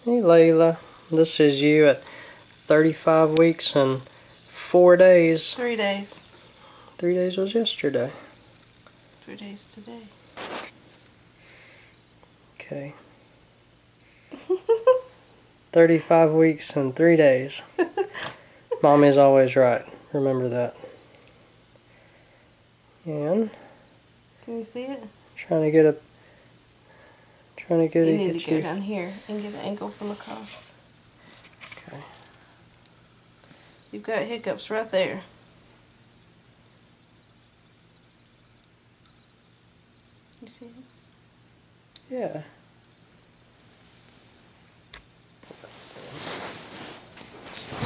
Hey Layla, this is you at 35 weeks and 4 days. 3 days. 3 days was yesterday. 3 days today. Okay. 35 weeks and 3 days. Mommy's always right. Remember that. And Can you see it? trying to get You need get to go you. down here and get an angle from across. Okay. You've got hiccups right there. You see it? Yeah.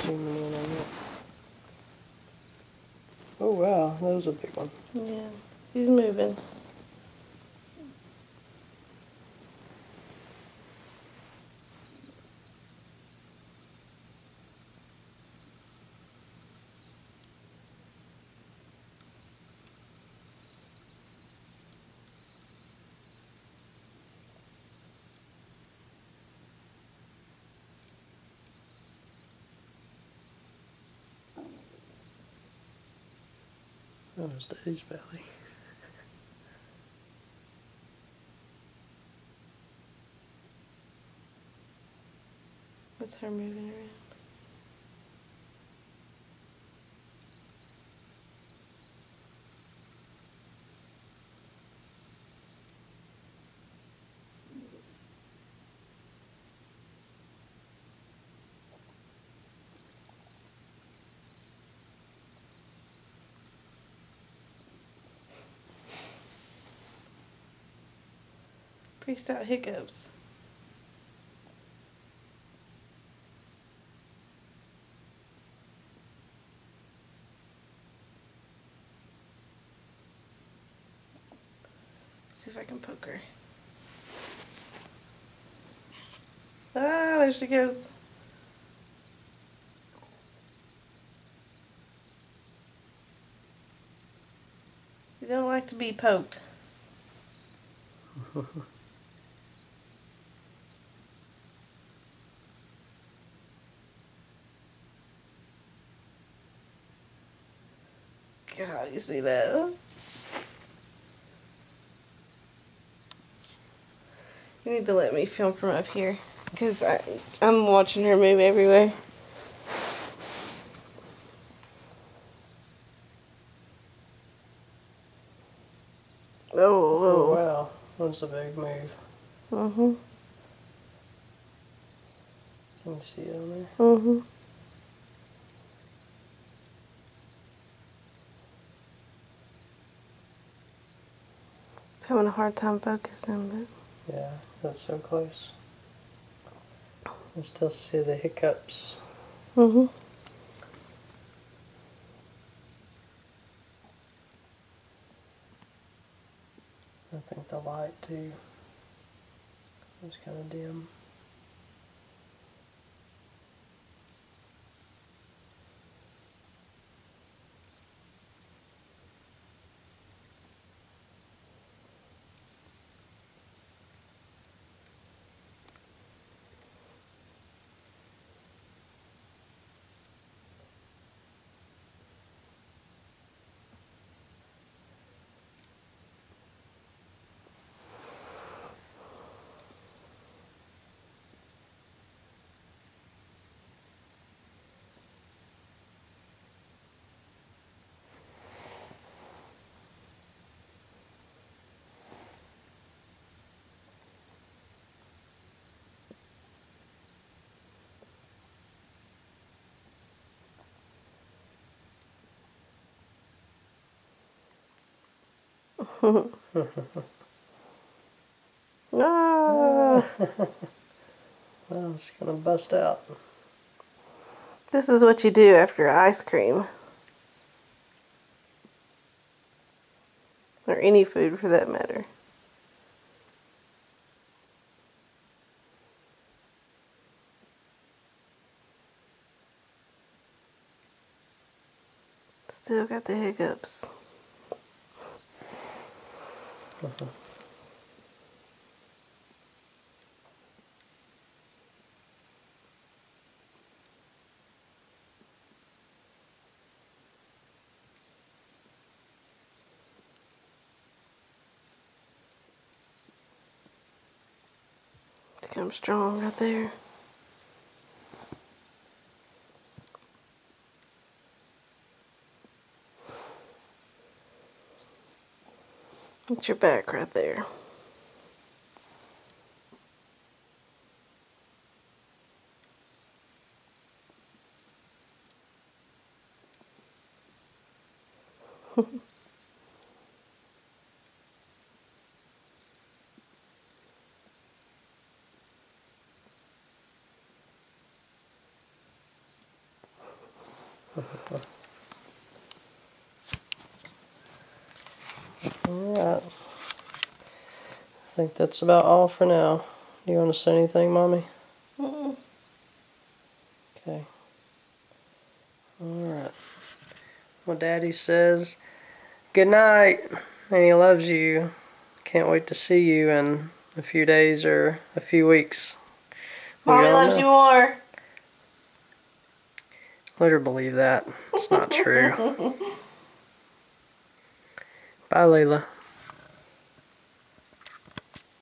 Zooming in on that. Oh wow, that was a big one. Yeah. He's moving. That was Daddy's belly. That's her moving around. Pretty stout hiccups. See if I can poke her. Ah, there she goes. You don't like to be poked. God, you see that? You need to let me film from up here, because I'm watching her move everywhere. Oh Oh, wow, that's a big move. whoa. Can you see it on there? Mm-hmm. It's having a hard time focusing, Yeah, that's so close. I still see the hiccups. but. Mm-hmm. I think the light too was kind of dim. Ah, Well, it's gonna bust out. this is what you do after ice cream. Or any food for that matter. Still got the hiccups. I'm strong right there. It's your back right there. Alright. I think that's about all for now. Do you want to say anything, Mommy? Mm-mm. Okay. Alright. Well, Daddy says good night, and he loves you. Can't wait to see you in a few days or a few weeks. Mommy loves you more. Let her believe that. It's not true. Bye, Layla.